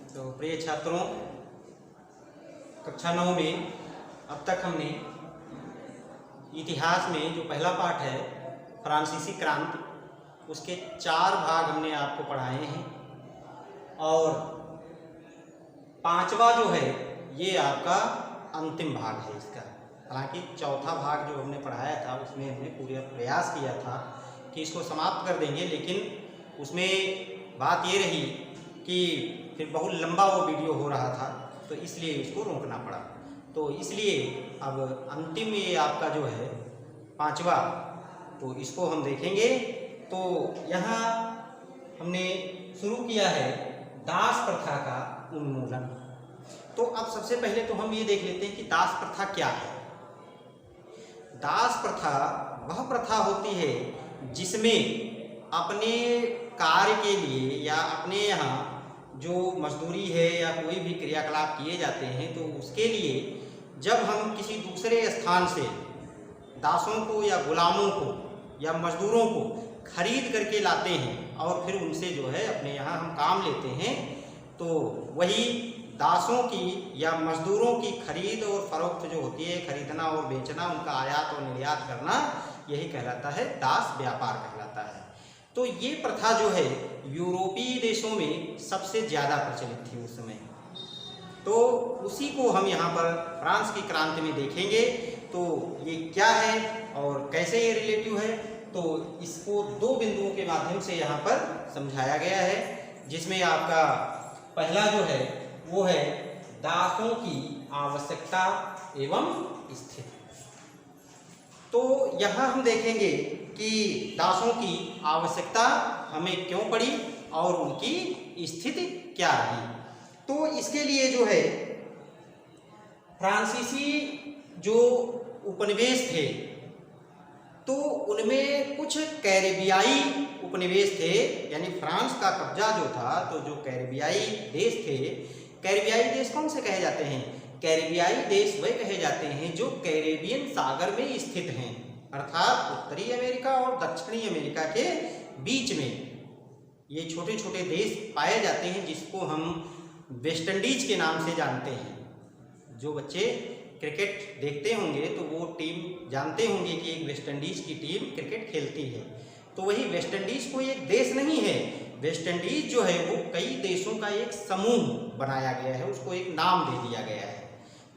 तो प्रिय छात्रों, कक्षा 9 में अब तक हमने इतिहास में जो पहला पाठ है फ्रांसीसी क्रांति, उसके 4 भाग हमने आपको पढ़ाए हैं और 5वां जो है ये आपका अंतिम भाग है इसका। हालांकि चौथा भाग जो हमने पढ़ाया था उसमें हमने पूरा प्रयास किया था कि इसको समाप्त कर देंगे, लेकिन उसमें बात ये रही कि फिर बहुत लंबा वो वीडियो हो रहा था, तो इसलिए इसको रोकना पड़ा। तो इसलिए अब अंतिम ये आपका जो है 5वां, तो इसको हम देखेंगे। तो यहाँ हमने शुरू किया है दास प्रथा का उन्मूलन। तो अब सबसे पहले तो हम ये देख लेते हैं कि दास प्रथा क्या है। दास प्रथा वह प्रथा होती है जिसमें अपने कार्य के लिए या अपने यहाँ जो मजदूरी है या कोई भी क्रियाकलाप किए जाते हैं, तो उसके लिए जब हम किसी दूसरे स्थान से दासों को या गुलामों को या मजदूरों को खरीद करके लाते हैं और फिर उनसे जो है अपने यहाँ हम काम लेते हैं, तो वही दासों की या मजदूरों की खरीद और फरोख्त जो होती है, खरीदना और बेचना, उनका आयात और निर्यात करना, यही कहलाता है दास व्यापार कहलाता है। तो ये प्रथा जो है यूरोपीय देशों में सबसे ज़्यादा प्रचलित थी उस समय। तो उसी को हम यहाँ पर फ्रांस की क्रांति में देखेंगे। तो ये क्या है और कैसे ये रिलेटिव है, तो इसको 2 बिंदुओं के माध्यम से यहाँ पर समझाया गया है, जिसमें आपका पहला जो है वो है दासों की आवश्यकता एवं स्थिति। तो यहाँ हम देखेंगे कि दासों की आवश्यकता हमें क्यों पड़ी और उनकी स्थिति क्या रही। तो इसके लिए जो है फ्रांसीसी जो उपनिवेश थे, तो उनमें कुछ कैरेबियाई उपनिवेश थे, यानी फ्रांस का कब्जा जो था, तो जो कैरेबियाई देश थे, कैरेबियाई देश कौन से कहे जाते हैं? कैरेबियाई देश वे कहे जाते हैं जो कैरेबियन सागर में स्थित हैं, अर्थात उत्तरी अमेरिका और दक्षिणी अमेरिका के बीच में ये छोटे छोटे देश पाए जाते हैं, जिसको हम वेस्ट इंडीज के नाम से जानते हैं। जो बच्चे क्रिकेट देखते होंगे तो वो टीम जानते होंगे कि एक वेस्ट इंडीज की टीम क्रिकेट खेलती है। तो वही वेस्ट इंडीज कोई एक देश नहीं है, वेस्ट इंडीज जो है वो कई देशों का एक समूह बनाया गया है, उसको एक नाम दे दिया गया है,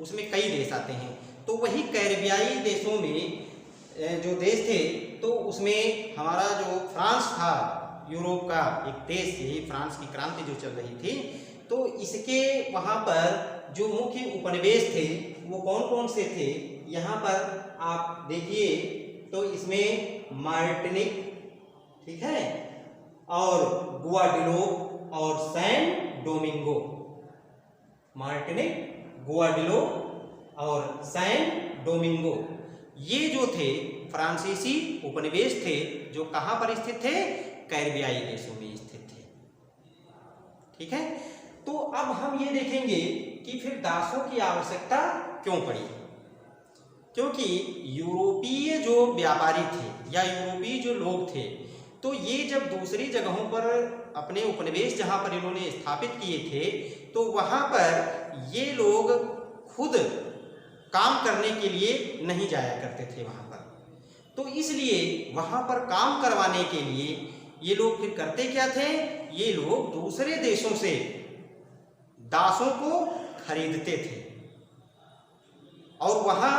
उसमें कई देश आते हैं। तो वही कैरेबियाई देशों में जो देश थे, तो उसमें हमारा जो फ्रांस था, यूरोप का एक देश, यही फ्रांस की क्रांति जो चल रही थी, तो इसके वहाँ पर जो मुख्य उपनिवेश थे वो कौन कौन से थे, यहाँ पर आप देखिए। तो इसमें मार्टिनिक, ठीक है, और गुआडेलूप और सैन डोमिंगो। मार्टिनिक, गुआडेलूप और सैन डोमिंगो, ये जो थे फ्रांसीसी उपनिवेश थे, जो कहाँ पर स्थित थे? कैरेबियाई देशों में स्थित थे। ठीक है। तो अब हम ये देखेंगे कि फिर दासों की आवश्यकता क्यों पड़ी। क्योंकि यूरोपीय जो व्यापारी थे या यूरोपीय जो लोग थे, तो ये जब दूसरी जगहों पर अपने उपनिवेश जहाँ पर इन्होंने स्थापित किए थे, तो वहाँ पर ये लोग खुद काम करने के लिए नहीं जाया करते थे वहाँ पर। तो इसलिए वहाँ पर काम करवाने के लिए ये लोग फिर करते क्या थे? ये लोग दूसरे देशों से दासों को खरीदते थे और वहाँ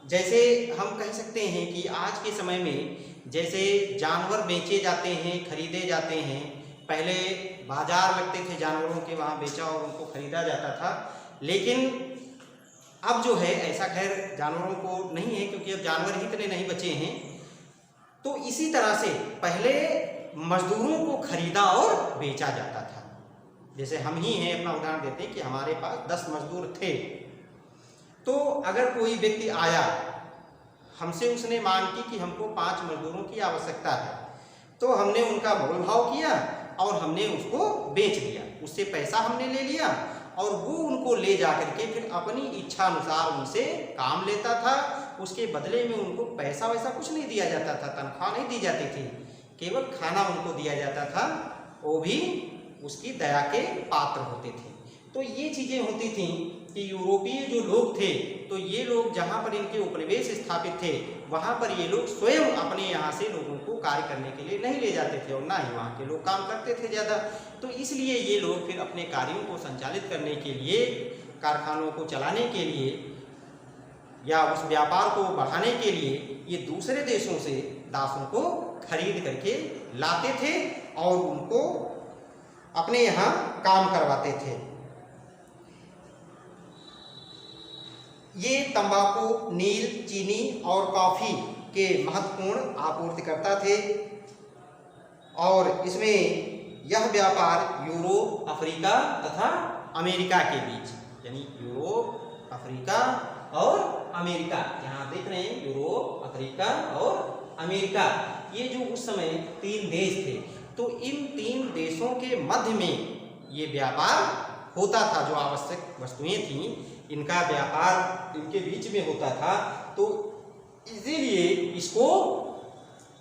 जैसे हम कह सकते हैं कि आज के समय में जैसे जानवर बेचे जाते हैं, खरीदे जाते हैं, पहले बाजार लगते थे जानवरों के, वहाँ बेचा और उनको खरीदा जाता था, लेकिन अब जो है ऐसा खैर जानवरों को नहीं है, क्योंकि अब जानवर ही इतने नहीं बचे हैं। तो इसी तरह से पहले मजदूरों को खरीदा और बेचा जाता था। जैसे हम ही हैं, अपना उदाहरण देते हैं कि हमारे पास 10 मजदूर थे, तो अगर कोई व्यक्ति आया, हमसे उसने मांग की कि हमको 5 मजदूरों की आवश्यकता है, तो हमने उनका मोल भाव किया और हमने उसको बेच दिया, उससे पैसा हमने ले लिया और वो उनको ले जा करके फिर अपनी इच्छा अनुसार उनसे काम लेता था। उसके बदले में उनको पैसा वैसा कुछ नहीं दिया जाता था, तनख्वाह नहीं दी जाती थी, केवल खाना उनको दिया जाता था, वो भी उसकी दया के पात्र होते थे। तो ये चीज़ें होती थीं कि यूरोपीय जो लोग थे, तो ये लोग जहाँ पर इनके उपनिवेश स्थापित थे वहाँ पर ये लोग स्वयं अपने यहाँ से लोगों को कार्य करने के लिए नहीं ले जाते थे और ना ही वहाँ के लोग काम करते थे ज़्यादा। तो इसलिए ये लोग फिर अपने कार्यों को संचालित करने के लिए, कारखानों को चलाने के लिए या उस व्यापार को बढ़ाने के लिए ये दूसरे देशों से दासों को खरीद करके लाते थे और उनको अपने यहाँ काम करवाते थे। ये तंबाकू, नील, चीनी और कॉफ़ी के महत्वपूर्ण आपूर्तिकर्ता थे और इसमें यह व्यापार यूरोप, अफ्रीका तथा अमेरिका के बीच, यानी यूरोप, अफ्रीका और अमेरिका, यहाँ देख रहे हैं यूरोप, अफ्रीका और अमेरिका, ये जो उस समय 3 देश थे, तो इन 3 देशों के मध्य में ये व्यापार होता था। जो आवश्यक वस्तुएं थीं इनका व्यापार इनके बीच में होता था। तो इसीलिए इसको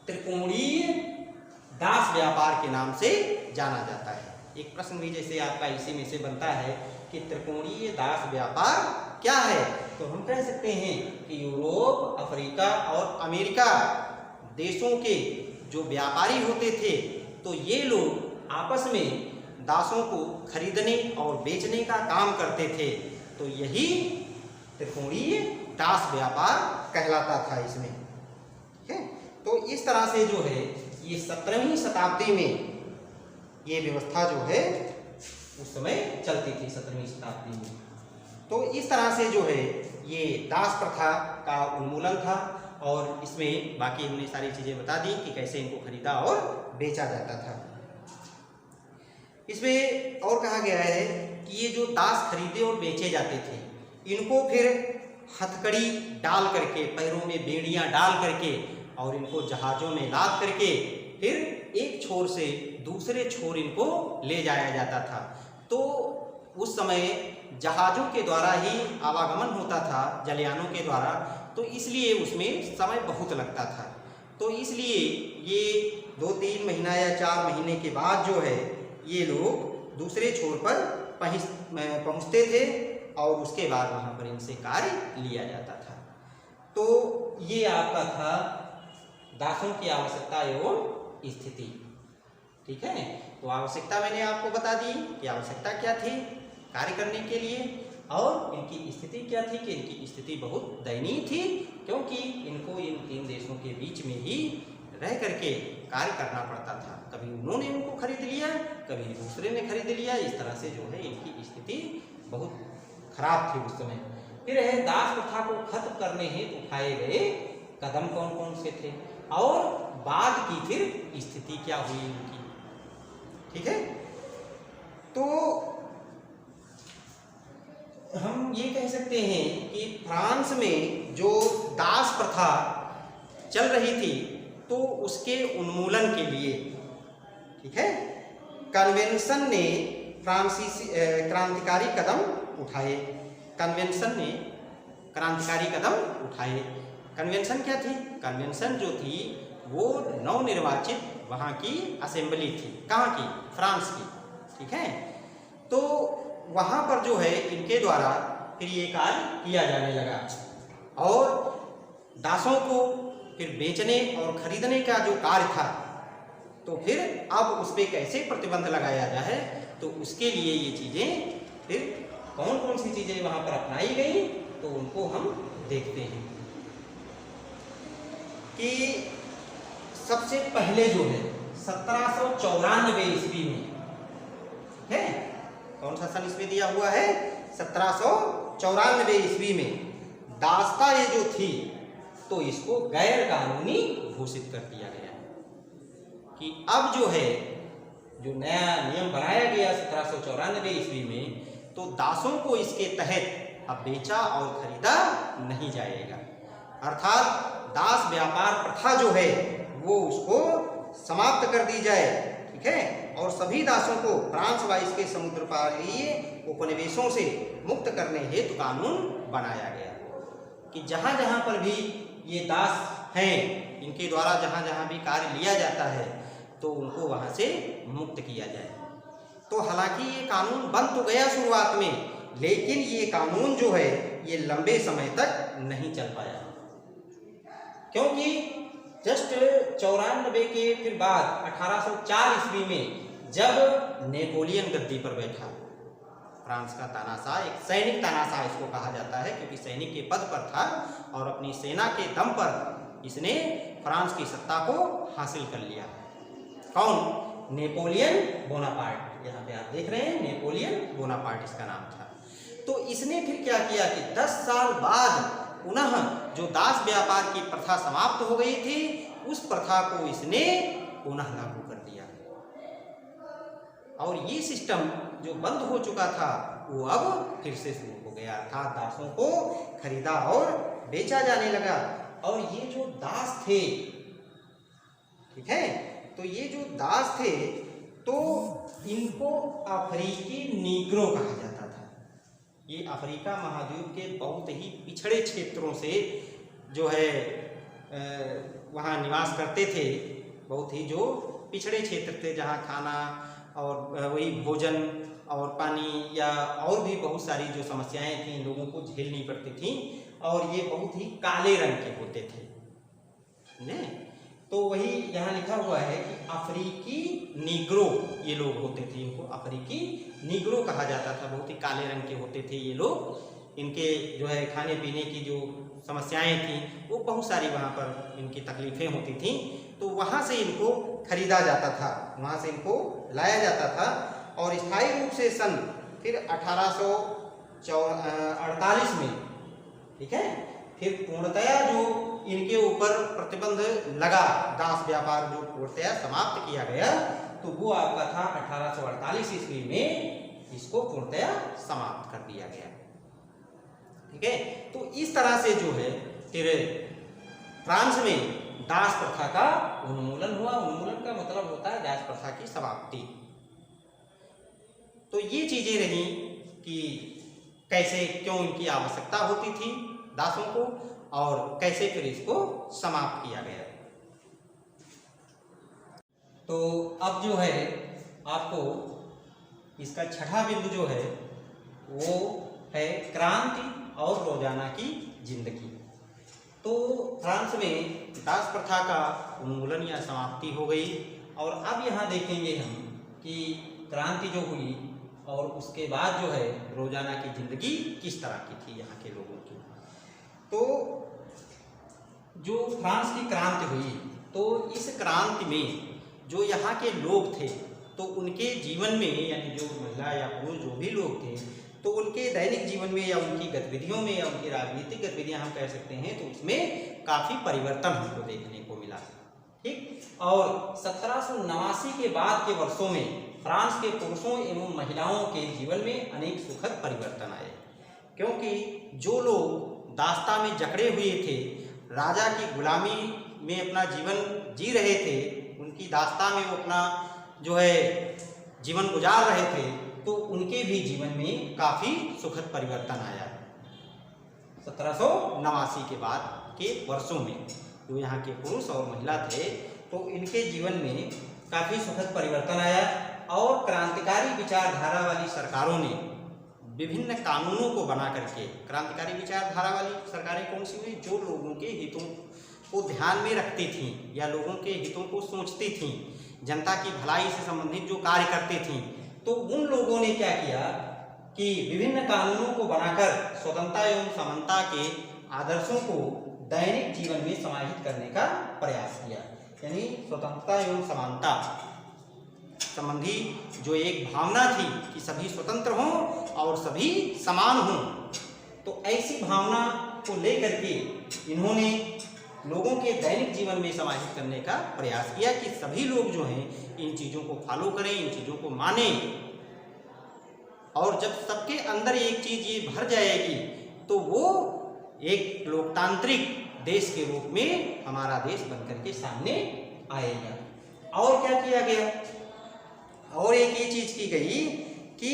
त्रिकोणीय दास व्यापार के नाम से जाना जाता है। एक प्रश्न भी जैसे आपका इसी में से बनता है कि त्रिकोणीय दास व्यापार क्या है, तो हम कह सकते हैं कि यूरोप, अफ्रीका और अमेरिका देशों के जो व्यापारी होते थे, तो ये लोग आपस में दासों को खरीदने और बेचने का काम करते थे। तो यही त्रिकोणीय दास व्यापार कहलाता था इसमें। ठीक है, तो इस तरह से जो है ये 17वीं शताब्दी में ये व्यवस्था जो है उस समय चलती थी, 17वीं शताब्दी में। तो इस तरह से जो है ये दास प्रथा का उन्मूलन था और इसमें बाकी हमने सारी चीज़ें बता दी कि कैसे इनको खरीदा और बेचा जाता था। इसमें और कहा गया है कि ये जो दास खरीदे और बेचे जाते थे, इनको फिर हथकड़ी डाल करके, पैरों में बेड़ियां डाल करके और इनको जहाज़ों में लाद करके फिर एक छोर से दूसरे छोर इनको ले जाया जाता था। तो उस समय जहाज़ों के द्वारा ही आवागमन होता था, जलयानों के द्वारा, तो इसलिए उसमें समय बहुत लगता था। तो इसलिए ये 2-3 महीना या 4 महीने के बाद जो है ये लोग दूसरे छोर पर पहुँचते थे और उसके बाद वहाँ पर इनसे कार्य लिया जाता था। तो ये आपका था दासों की आवश्यकता एवं स्थिति। ठीक है, तो आवश्यकता मैंने आपको बता दी कि आवश्यकता क्या थी कार्य करने के लिए, और इनकी स्थिति क्या थी कि इनकी स्थिति बहुत दयनीय थी, क्योंकि इनको इन 3 देशों के बीच में ही रह करके कार्य करना पड़ता था। कभी उन्होंने उनको खरीद लिया, कभी दूसरे ने खरीद लिया। इस तरह से जो है इनकी स्थिति बहुत खराब थी उस समय। फिर है दास प्रथा को खत्म करने हेतु उठाए गए कदम कौन कौन से थे और बाद की फिर स्थिति क्या हुई इनकी। ठीक है, तो हम ये कह सकते हैं कि फ्रांस में जो दास प्रथा चल रही थी तो उसके उन्मूलन के लिए, ठीक है, कन्वेंशन ने फ्रांसीसी क्रांतिकारी कदम उठाए। कन्वेंशन ने क्रांतिकारी कदम उठाए। कन्वेंशन क्या थी? कन्वेंशन जो थी वो नवनिर्वाचित वहाँ की असेंबली थी। कहाँ की? फ्रांस की। ठीक है, तो वहाँ पर जो है इनके द्वारा फिर ये कार्य किया जाने लगा और दासों को फिर बेचने और खरीदने का जो कार्य था, तो फिर अब उस पर कैसे प्रतिबंध लगाया जाए, तो उसके लिए ये चीज़ें फिर कौन कौन सी चीज़ें वहाँ पर अपनाई गई, तो उनको हम देखते हैं कि सबसे पहले जो है 1794 ईस्वी में, है कौन सा सन इसमें दिया हुआ है? 1794 ईस्वी में दासता ये जो थी तो इसको गैर कानूनी घोषित कर दिया गया कि अब जो है जो नया नियम बनाया गया 1794 ईस्वी में, तो दासों को इसके तहत अब बेचा और खरीदा नहीं जाएगा। अर्थात दास व्यापार प्रथा जो है वो उसको समाप्त कर दी जाए। ठीक है, और सभी दासों को फ्रांस व इसके समुद्र पारीय उपनिवेशों से मुक्त करने हेतु कानून बनाया गया कि जहाँ जहाँ पर भी ये दास हैं, इनके द्वारा जहाँ जहाँ भी कार्य लिया जाता है तो उनको वहाँ से मुक्त किया जाए। तो हालांकि ये कानून बन तो गया शुरुआत में, लेकिन ये कानून जो है ये लंबे समय तक नहीं चल पाया, क्योंकि जस्ट 94 के फिर बाद 1804 ईस्वी में जब नेपोलियन गद्दी पर बैठा, फ्रांस का तानाशाह, एक सैनिक तानाशाह इसको कहा जाता है क्योंकि सैनिक के पद पर था और अपनी सेना के दम पर इसने फ्रांस की सत्ता को हासिल कर लिया। कौन? Napoleon Bonaparte. यहाँ पे आप देख रहे हैं नेपोलियन बोनापार्ट इसका नाम था। तो इसने फिर क्या किया कि 10 साल बाद पुनः जो दास व्यापार की प्रथा समाप्त हो गई थी, उस प्रथा को इसने पुनः लागू कर दिया और ये सिस्टम जो बंद हो चुका था वो अब फिर से शुरू हो गया, अर्थात दासों को खरीदा और बेचा जाने लगा। और ये जो दास थे, ठीक है, तो ये जो दास थे तो इनको अफ्रीकी नीग्रो कहा जाता था। ये अफ्रीका महाद्वीप के बहुत ही पिछड़े क्षेत्रों से जो है वहाँ निवास करते थे, बहुत ही जो पिछड़े क्षेत्र थे जहाँ खाना और वही भोजन और पानी या और भी बहुत सारी जो समस्याएं थी लोगों को झेलनी पड़ती थी, और ये बहुत ही काले रंग के होते थे ने। तो वही यहाँ लिखा हुआ है कि अफ्रीकी नीग्रो ये लोग होते थे, इनको अफ्रीकी नीग्रो कहा जाता था। बहुत ही काले रंग के होते थे ये लोग। इनके जो है खाने पीने की जो समस्याएं थी वो बहुत सारी वहाँ पर इनकी तकलीफें होती थी, तो वहाँ से इनको खरीदा जाता था, वहाँ से इनको लाया जाता था। और स्थायी रूप से सन फिर 1848 में, ठीक है, फिर पूर्णतया जो इनके ऊपर प्रतिबंध लगा, दास व्यापार जो पूर्णतया समाप्त किया गया, तो वो आपका था 1848 ईस्वी में इसको पूर्णतया समाप्त कर दिया गया। ठीक है, तो इस तरह से जो है फिर फ्रांस में दास प्रथा का उन्मूलन हुआ। उन्मूलन का मतलब होता है दास प्रथा की समाप्ति। तो ये चीजें रही कि कैसे क्यों इनकी आवश्यकता होती थी दासों को और कैसे फिर इसको समाप्त किया गया। तो अब जो है आपको इसका छठा बिंदु जो है वो है क्रांति और रोजाना की जिंदगी। तो फ्रांस में दास प्रथा का उन्मूलन या समाप्ति हो गई, और अब यहाँ देखेंगे हम कि क्रांति जो हुई और उसके बाद जो है रोजाना की जिंदगी किस तरह की थी यहाँ के लोगों की। तो जो फ्रांस की क्रांति हुई, तो इस क्रांति में जो यहाँ के लोग थे तो उनके जीवन में, यानी जो महिला या पुरुष जो भी लोग थे, तो उनके दैनिक जीवन में या उनकी गतिविधियों में या उनकी राजनीतिक गतिविधियां हम कह सकते हैं, तो उसमें काफ़ी परिवर्तन हमको देखने को मिला। ठीक, और 1789 के बाद के वर्षों में फ्रांस के पुरुषों एवं महिलाओं के जीवन में अनेक सुखद परिवर्तन आए, क्योंकि जो लोग दास्ता में जकड़े हुए थे, राजा की गुलामी में अपना जीवन जी रहे थे, उनकी दास्ता में वो अपना जो है जीवन गुजार रहे थे, तो उनके भी जीवन में काफ़ी सुखद परिवर्तन आया 1789 के बाद के वर्षों में। जो यहाँ के पुरुष और महिला थे तो इनके जीवन में काफ़ी सुखद परिवर्तन आया, और क्रांतिकारी विचारधारा वाली सरकारों ने विभिन्न कानूनों को बना करके, क्रांतिकारी विचारधारा वाली सरकारें कौन सी हुई? जो लोगों के हितों को ध्यान में रखती थीं या लोगों के हितों को सोचती थीं, जनता की भलाई से संबंधित जो कार्य करती थीं, तो उन लोगों ने क्या किया कि विभिन्न कानूनों को बनाकर स्वतंत्रता एवं समानता के आदर्शों को दैनिक जीवन में समाहित करने का प्रयास किया। यानी स्वतंत्रता एवं समानता संबंधी जो एक भावना थी कि सभी स्वतंत्र हों और सभी समान हों, तो ऐसी भावना को लेकर के इन्होंने लोगों के दैनिक जीवन में समाहित करने का प्रयास किया कि सभी लोग जो हैं इन चीज़ों को फॉलो करें, इन चीज़ों को मानें। और जब सबके अंदर एक चीज़ ये भर जाएगी तो वो एक लोकतांत्रिक देश के रूप में हमारा देश बनकर के सामने आएगा। और क्या किया गया? और एक ये चीज़ की गई कि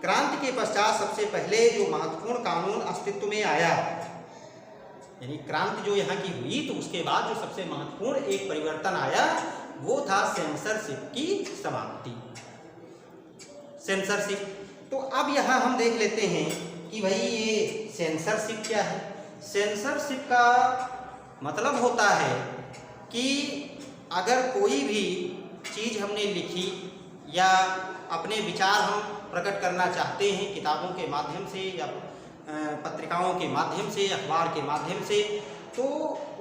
क्रांति के पश्चात सबसे पहले जो महत्वपूर्ण कानून अस्तित्व में आया, यानी क्रांति जो यहाँ की हुई, तो उसके बाद जो सबसे महत्वपूर्ण एक परिवर्तन आया वो था सेंसरशिप की समाप्ति। सेंसरशिप। तो अब यहाँ हम देख लेते हैं कि भाई ये सेंसरशिप क्या है। सेंसरशिप का मतलब होता है कि अगर कोई भी चीज़ हमने लिखी या अपने विचार हम प्रकट करना चाहते हैं किताबों के माध्यम से या पत्रिकाओं के माध्यम से, अखबार के माध्यम से, तो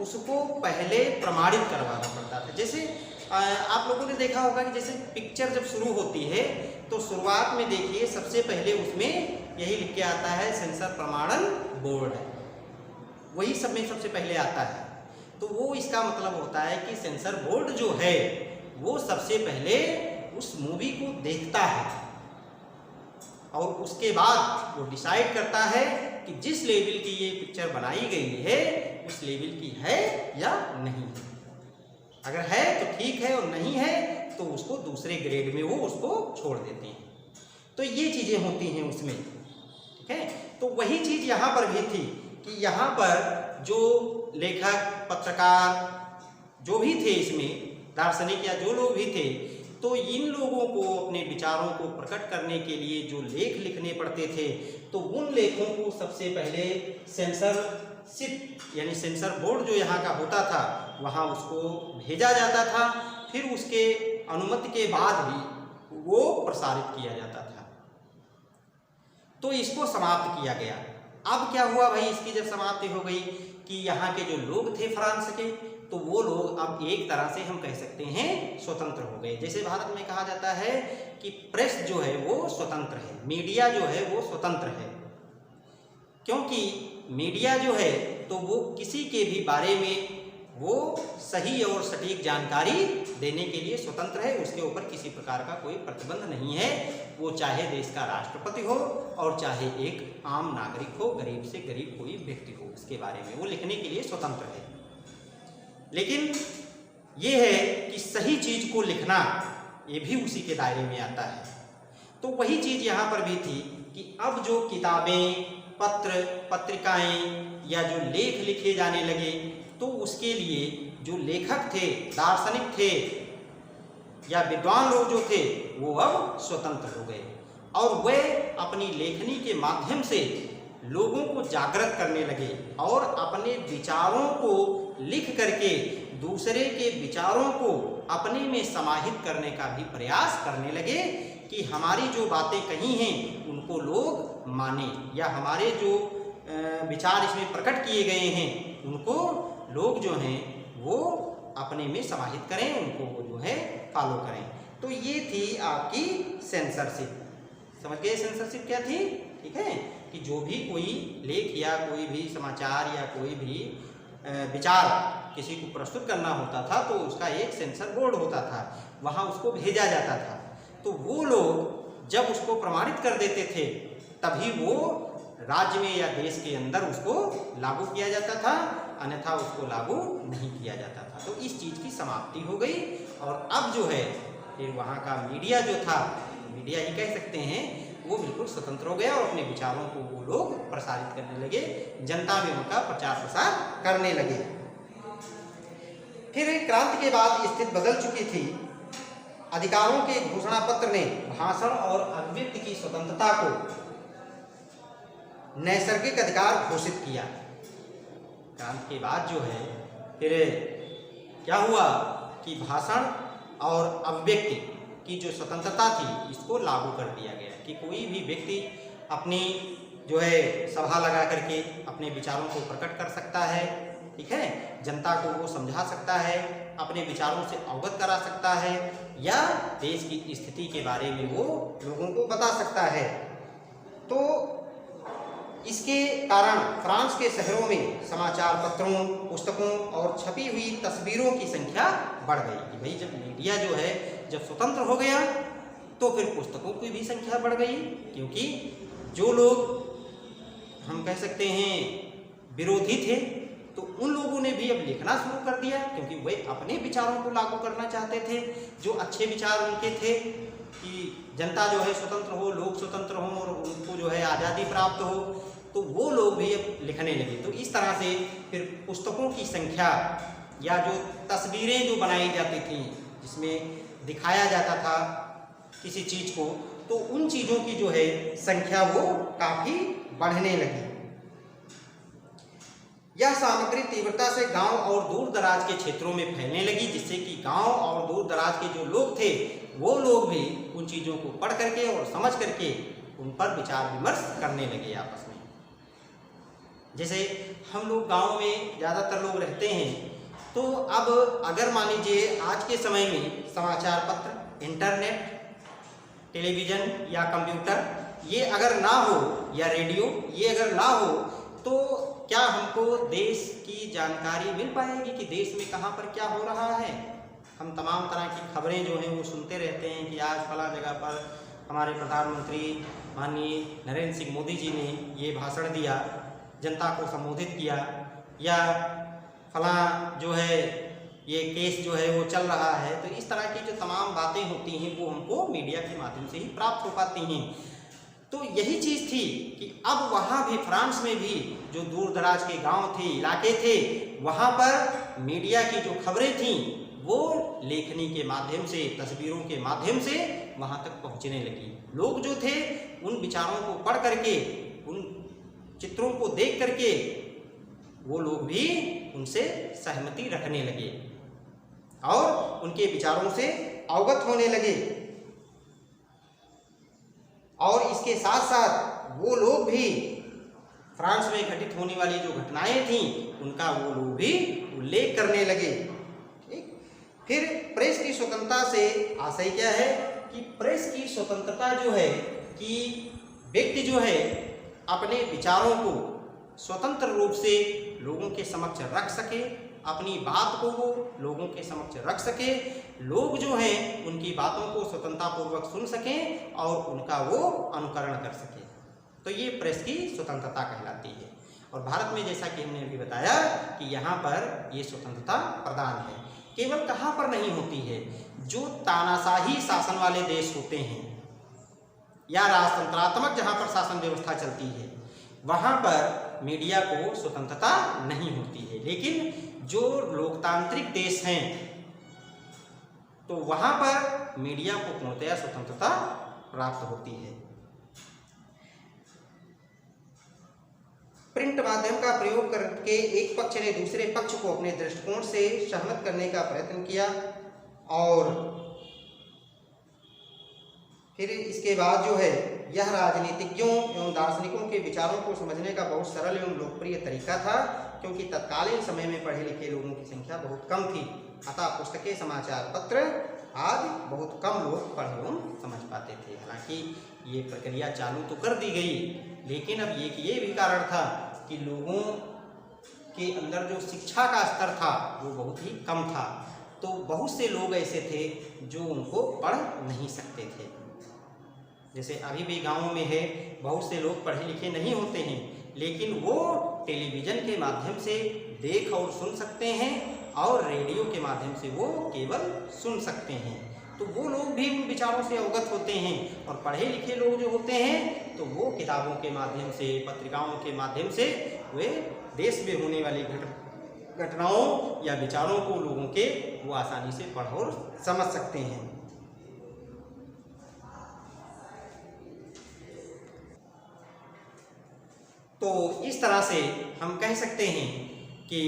उसको पहले प्रमाणित करवाना पड़ता था। जैसे आप लोगों ने देखा होगा कि जैसे पिक्चर जब शुरू होती है तो शुरुआत में देखिए सबसे पहले उसमें यही लिख के आता है सेंसर प्रमाणन बोर्ड, वही सब में सबसे पहले आता है। तो वो इसका मतलब होता है कि सेंसर बोर्ड जो है वो सबसे पहले उस मूवी को देखता है और उसके बाद वो डिसाइड करता है कि जिस लेवल की ये पिक्चर बनाई गई है उस लेवल की है या नहीं है। अगर है तो ठीक है और नहीं है तो उसको दूसरे ग्रेड में वो उसको छोड़ देते हैं। तो ये चीज़ें होती हैं उसमें, ठीक है। तो वही चीज़ यहाँ पर भी थी कि यहाँ पर जो लेखक, पत्रकार जो भी थे, इसमें दार्शनिक या जो लोग भी थे, तो इन लोगों को अपने विचारों को प्रकट करने के लिए जो लेख लिखने पड़ते थे तो उन लेखों को सबसे पहले सेंसरशिप यानी सेंसर बोर्ड जो यहाँ का होता था वहाँ उसको भेजा जाता था। फिर उसके अनुमति के बाद ही वो प्रसारित किया जाता था। तो इसको समाप्त किया गया। अब क्या हुआ भाई, इसकी जब समाप्ति हो गई कि यहाँ के जो लोग थे फ्रांस के, तो वो लोग अब एक तरह से हम कह सकते हैं स्वतंत्र हो गए। जैसे भारत में कहा जाता है कि प्रेस जो है वो स्वतंत्र है, मीडिया जो है वो स्वतंत्र है, क्योंकि मीडिया जो है तो वो किसी के भी बारे में वो सही और सटीक जानकारी देने के लिए स्वतंत्र है। उसके ऊपर किसी प्रकार का कोई प्रतिबंध नहीं है। वो चाहे देश का राष्ट्रपति हो और चाहे एक आम नागरिक हो, गरीब से गरीब कोई व्यक्ति हो, उसके बारे में वो लिखने के लिए स्वतंत्र है। लेकिन ये है कि सही चीज को लिखना ये भी उसी के दायरे में आता है। तो वही चीज यहाँ पर भी थी कि अब जो किताबें, पत्र, पत्रिकाएं या जो लेख लिखे जाने लगे तो उसके लिए जो लेखक थे, दार्शनिक थे या विद्वान लोग जो थे वो अब स्वतंत्र हो गए और वे अपनी लेखनी के माध्यम से लोगों को जागृत करने लगे और अपने विचारों को लिख करके दूसरे के विचारों को अपने में समाहित करने का भी प्रयास करने लगे कि हमारी जो बातें कही हैं उनको लोग माने या हमारे जो विचार इसमें प्रकट किए गए हैं उनको लोग जो हैं वो अपने में समाहित करें, उनको वो जो है फॉलो करें। तो ये थी आपकी सेंसरशिप। समझ गए सेंसरशिप क्या थी? ठीक है, कि जो भी कोई लेख या कोई भी समाचार या कोई भी विचार किसी को प्रस्तुत करना होता था तो उसका एक सेंसर बोर्ड होता था, वहाँ उसको भेजा जाता था। तो वो लोग जब उसको प्रमाणित कर देते थे तभी वो राज्य में या देश के अंदर उसको लागू किया जाता था, अन्यथा उसको लागू नहीं किया जाता था। तो इस चीज़ की समाप्ति हो गई और अब जो है फिर वहाँ का मीडिया जो था, मीडिया ही कह सकते हैं, वो बिल्कुल स्वतंत्र हो गया और अपने विचारों को वो लोग प्रसारित करने लगे, जनता में उनका प्रचार प्रसार करने लगे। फिर क्रांति के बाद स्थिति बदल चुकी थी। अधिकारों के घोषणा पत्र ने भाषण और अभिव्यक्ति की स्वतंत्रता को नैसर्गिक अधिकार घोषित किया। क्रांति के बाद जो है फिर क्या हुआ कि भाषण और अभिव्यक्ति की जो स्वतंत्रता थी इसको लागू कर दिया गया कि कोई भी व्यक्ति अपनी जो है सभा लगा करके अपने विचारों को प्रकट कर सकता है, ठीक है, जनता को वो समझा सकता है, अपने विचारों से अवगत करा सकता है या देश की स्थिति के बारे में वो लोगों को बता सकता है। तो इसके कारण फ्रांस के शहरों में समाचार पत्रों, पुस्तकों और छपी हुई तस्वीरों की संख्या बढ़ गई कि भाई जब मीडिया जो है जब स्वतंत्र हो गया तो फिर पुस्तकों की भी संख्या बढ़ गई, क्योंकि जो लोग हम कह सकते हैं विरोधी थे तो उन लोगों ने भी अब लिखना शुरू कर दिया, क्योंकि वे अपने विचारों को लागू करना चाहते थे। जो अच्छे विचार उनके थे कि जनता जो है स्वतंत्र हो, लोग स्वतंत्र हों और उनको जो है आज़ादी प्राप्त हो, तो वो लोग भी अब लिखने लगे। तो इस तरह से फिर पुस्तकों की संख्या या जो तस्वीरें जो बनाई जाती थी जिसमें दिखाया जाता था किसी चीज़ को, तो उन चीज़ों की जो है संख्या वो काफ़ी बढ़ने लगी। यह सामग्री तीव्रता से गांव और दूर दराज के क्षेत्रों में फैलने लगी, जिससे कि गांव और दूर दराज के जो लोग थे वो लोग भी उन चीज़ों को पढ़ करके और समझ करके उन पर विचार विमर्श करने लगे आपस में। जैसे हम लोग गांव में ज़्यादातर लोग रहते हैं, तो अब अगर मान लीजिए आज के समय में समाचार पत्र, इंटरनेट, टेलीविज़न या कंप्यूटर ये अगर ना हो, या रेडियो ये अगर ना हो, तो क्या हमको देश की जानकारी मिल पाएगी कि देश में कहाँ पर क्या हो रहा है। हम तमाम तरह की खबरें जो हैं वो सुनते रहते हैं कि आज फला जगह पर हमारे प्रधानमंत्री माननीय नरेंद्र सिंह मोदी जी ने ये भाषण दिया, जनता को संबोधित किया, या फला जो है ये केस जो है वो चल रहा है। तो इस तरह की जो तमाम बातें होती हैं वो हमको मीडिया के माध्यम से ही प्राप्त हो पाती हैं। तो यही चीज़ थी कि अब वहाँ भी फ्रांस में भी जो दूर दराज के गांव थे, इलाके थे, वहाँ पर मीडिया की जो खबरें थीं वो लेखनी के माध्यम से, तस्वीरों के माध्यम से वहाँ तक पहुँचने लगी। लोग जो थे उन विचारों को पढ़ करके, उन चित्रों को देख करके वो लोग भी उनसे सहमति रखने लगे और उनके विचारों से अवगत होने लगे। और इसके साथ साथ वो लोग भी फ्रांस में घटित होने वाली जो घटनाएं थीं उनका वो लोग भी उल्लेख करने लगे। ठीक, फिर प्रेस की स्वतंत्रता से आशय क्या है कि प्रेस की स्वतंत्रता जो है कि व्यक्ति जो है अपने विचारों को स्वतंत्र रूप से लोगों के समक्ष रख सके, अपनी बात को वो लोगों के समक्ष रख सके, लोग जो हैं उनकी बातों को स्वतंत्रतापूर्वक सुन सकें और उनका वो अनुकरण कर सकें। तो ये प्रेस की स्वतंत्रता कहलाती है। और भारत में जैसा कि हमने अभी बताया कि यहाँ पर ये स्वतंत्रता प्रदान है। केवल कहाँ पर नहीं होती है, जो तानाशाही शासन वाले देश होते हैं या राजतंत्रात्मक जहाँ पर शासन व्यवस्था चलती है वहाँ पर मीडिया को स्वतंत्रता नहीं होती है। लेकिन जो लोकतांत्रिक देश हैं तो वहाँ पर मीडिया को पूर्णतया स्वतंत्रता प्राप्त होती है। प्रिंट माध्यम का प्रयोग करके एक पक्ष ने दूसरे पक्ष को अपने दृष्टिकोण से सहमत करने का प्रयत्न किया और फिर इसके बाद जो है यह राजनीतिज्ञों एवं दार्शनिकों के विचारों को समझने का बहुत सरल एवं लोकप्रिय तरीका था, क्योंकि तत्कालीन समय में पढ़े लिखे लोगों की संख्या बहुत कम थी। अतः पुस्तकें, समाचार पत्र आदि बहुत कम लोग पढ़ एवं समझ पाते थे। हालांकि ये प्रक्रिया चालू तो कर दी गई, लेकिन अब ये भी कारण था कि लोगों के अंदर जो शिक्षा का स्तर था वो बहुत ही कम था। तो बहुत से लोग ऐसे थे जो उनको पढ़ नहीं सकते थे। जैसे अभी भी गाँवों में है, बहुत से लोग पढ़े लिखे नहीं होते हैं, लेकिन वो टेलीविज़न के माध्यम से देख और सुन सकते हैं और रेडियो के माध्यम से वो केवल सुन सकते हैं। तो वो लोग भी उन विचारों से अवगत होते हैं। और पढ़े लिखे लोग जो होते हैं तो वो किताबों के माध्यम से, पत्रिकाओं के माध्यम से वे देश में होने वाली घटनाओं या विचारों को लोगों के वो आसानी से पढ़ और समझ सकते हैं। तो इस तरह से हम कह सकते हैं कि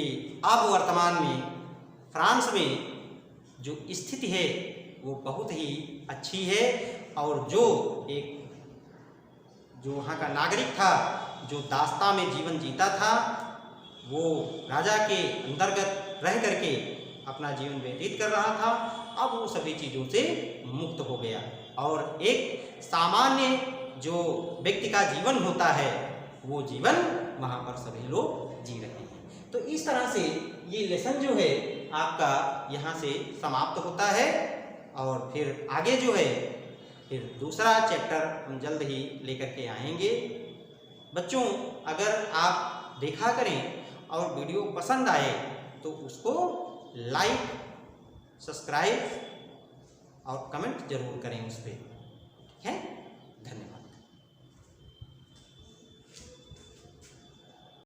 अब वर्तमान में फ्रांस में जो स्थिति है वो बहुत ही अच्छी है और जो वहाँ का नागरिक था, जो दास्ता में जीवन जीता था, वो राजा के अंतर्गत रह करके अपना जीवन व्यतीत कर रहा था, अब वो सभी चीज़ों से मुक्त हो गया और एक सामान्य जो व्यक्ति का जीवन होता है वो जीवन वहाँ पर सभी लोग जी रहे हैं। तो इस तरह से ये लेसन जो है आपका यहाँ से समाप्त होता है और फिर आगे जो है फिर दूसरा चैप्टर हम जल्द ही लेकर के आएंगे। बच्चों, अगर आप देखा करें और वीडियो पसंद आए तो उसको लाइक, सब्सक्राइब और कमेंट जरूर करें उस पर। ठीक है, धन्यवाद।